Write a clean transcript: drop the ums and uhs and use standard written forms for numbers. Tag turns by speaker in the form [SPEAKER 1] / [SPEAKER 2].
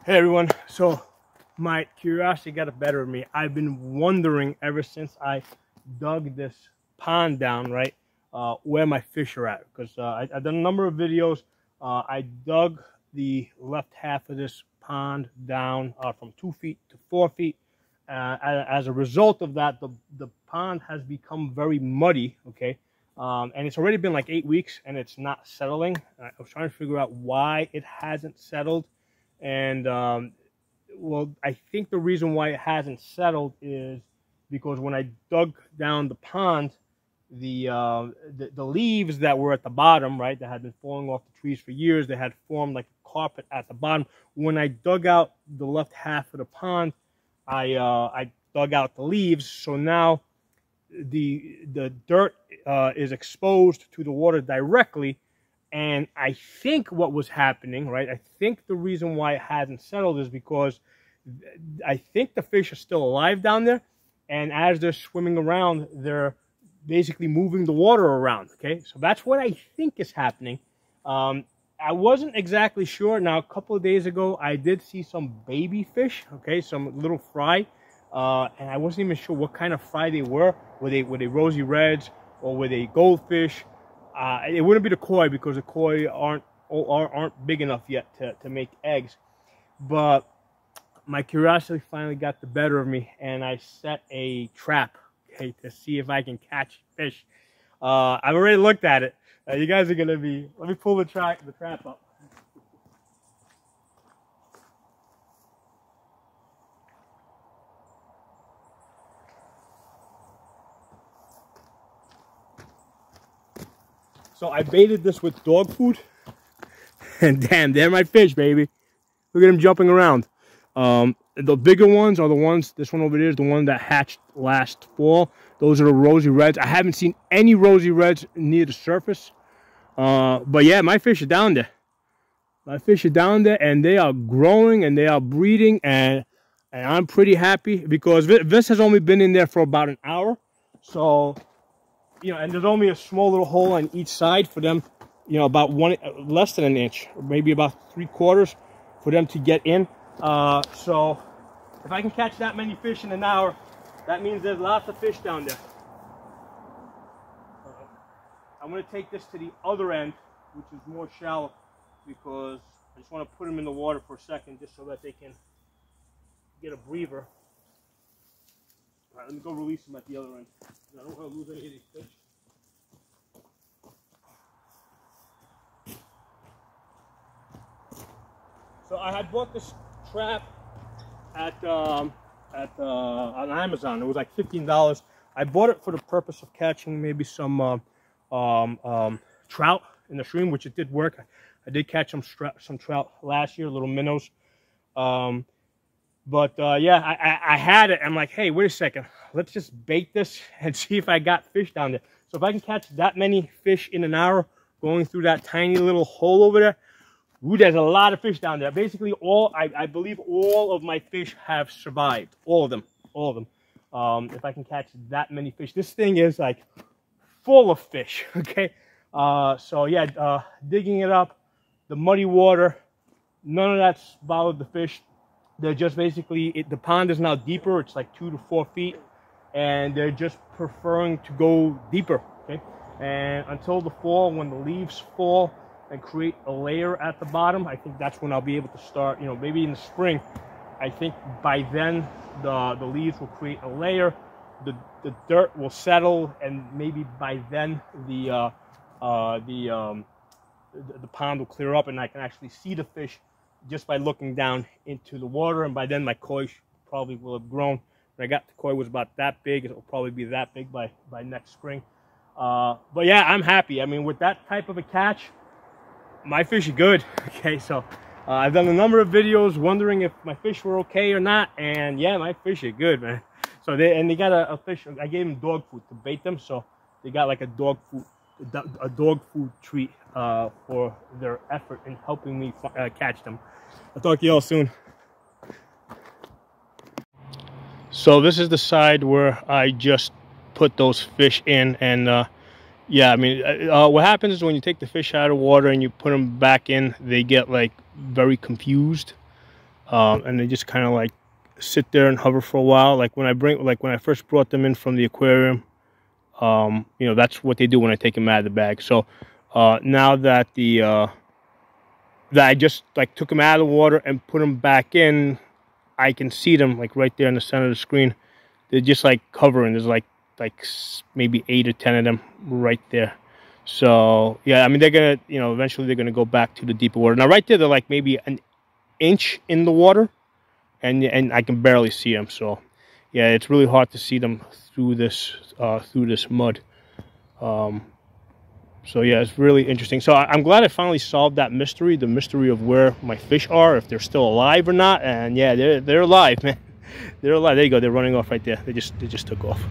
[SPEAKER 1] Hey everyone, so my curiosity got the better of me. I've been wondering ever since I dug this pond down, right, where my fish are at. Because I've done a number of videos. I dug the left half of this pond down from 2 feet to 4 feet. As a result of that, the pond has become very muddy, okay? And it's already been like 8 weeks and it's not settling. I was trying to figure out why it hasn't settled. And well, I think the reason why it hasn't settled is because when I dug down the pond, the leaves that were at the bottom, right, that had been falling off the trees for years, they had formed like a carpet at the bottom. When I dug out the left half of the pond, I dug out the leaves, so now the dirt is exposed to the water directly. And I think what was happening, right, I think the reason why it hasn't settled is because I think the fish are still alive down there. And as they're swimming around, they're basically moving the water around, okay? So that's what I think is happening. I wasn't exactly sure. Now, a couple of days ago, I did see some baby fish, okay, some little fry. And I wasn't even sure what kind of fry they were. Were they rosy reds or were they goldfish? It wouldn't be the koi because the koi aren't big enough yet to make eggs. But my curiosity finally got the better of me, and I set a trap, okay, to see if I can catch fish. I've already looked at it. You guys are gonna be. Let me pull the trap up. So I baited this with dog food, and damn, they're my fish, baby. Look at them jumping around. The bigger ones are the ones, this one over there is the one that hatched last fall. Those are the rosy reds. I haven't seen any rosy reds near the surface. But yeah, my fish are down there. My fish are down there, and they are growing, and they are breeding, and I'm pretty happy because this has only been in there for about an hour. So, you know, and there's only a small little hole on each side for them, you know, about less than an inch, or maybe about 3/4 for them to get in. So if I can catch that many fish in an hour, that means there's lots of fish down there. I'm going to take this to the other end, which is more shallow, because I just want to put them in the water for a second just so that they can get a breather. All right, let me go release them at the other end. I don't want to lose any of these fish. So I had bought this trap on Amazon. It was like $15. I bought it for the purpose of catching maybe some trout in the stream, which it did work. I did catch some trout last year, little minnows. But yeah, I had it. I'm like, hey, wait a second. Let's just bait this and see if I got fish down there. So if I can catch that many fish in an hour going through that tiny little hole over there, ooh, there's a lot of fish down there. Basically, I believe all of my fish have survived. All of them. If I can catch that many fish. This thing is like full of fish, okay? So yeah, digging it up, the muddy water, none of that's bothered the fish. They're just basically, the pond is now deeper. It's like 2 to 4 feet, and they're just preferring to go deeper, okay? And until the fall, when the leaves fall and create a layer at the bottom, I think that's when I'll be able to start, you know, maybe in the spring. I think by then the leaves will create a layer, the dirt will settle, and maybe by then the pond will clear up and I can actually see the fish just by looking down into the water. And by then my koi probably will have grown. When I got the koi was about that big. It'll probably be that big by next spring. But yeah, I'm happy. I mean, with that type of a catch, my fish are good. Okay, so I've done a number of videos wondering if my fish were okay or not, and yeah, my fish are good, man. So they got a fish. I gave them dog food to bait them, so they got like a dog food treat for their effort in helping me catch them. I'll talk to y'all soon. So this is the side where I just put those fish in, and yeah, I mean, what happens is when you take the fish out of water and you put them back in, they get like very confused. and they just kind of like sit there and hover for a while. Like when I first brought them in from the aquarium, you know, that's what they do when I take them out of the bag. So now that that I just like took them out of the water and put them back in, I can see them like right there in the center of the screen. They're just like hovering. There's like maybe 8 or 10 of them right there. So yeah, I mean, they're gonna, you know, eventually they're gonna go back to the deeper water. Now right there, they're like maybe an inch in the water, and I can barely see them. So yeah, it's really hard to see them through this mud. So yeah, it's really interesting. So I'm glad I finally solved that mystery, the mystery of where my fish are, if they're still alive or not. And yeah, they're alive, man. They're alive. There you go. They're running off right there. They just took off.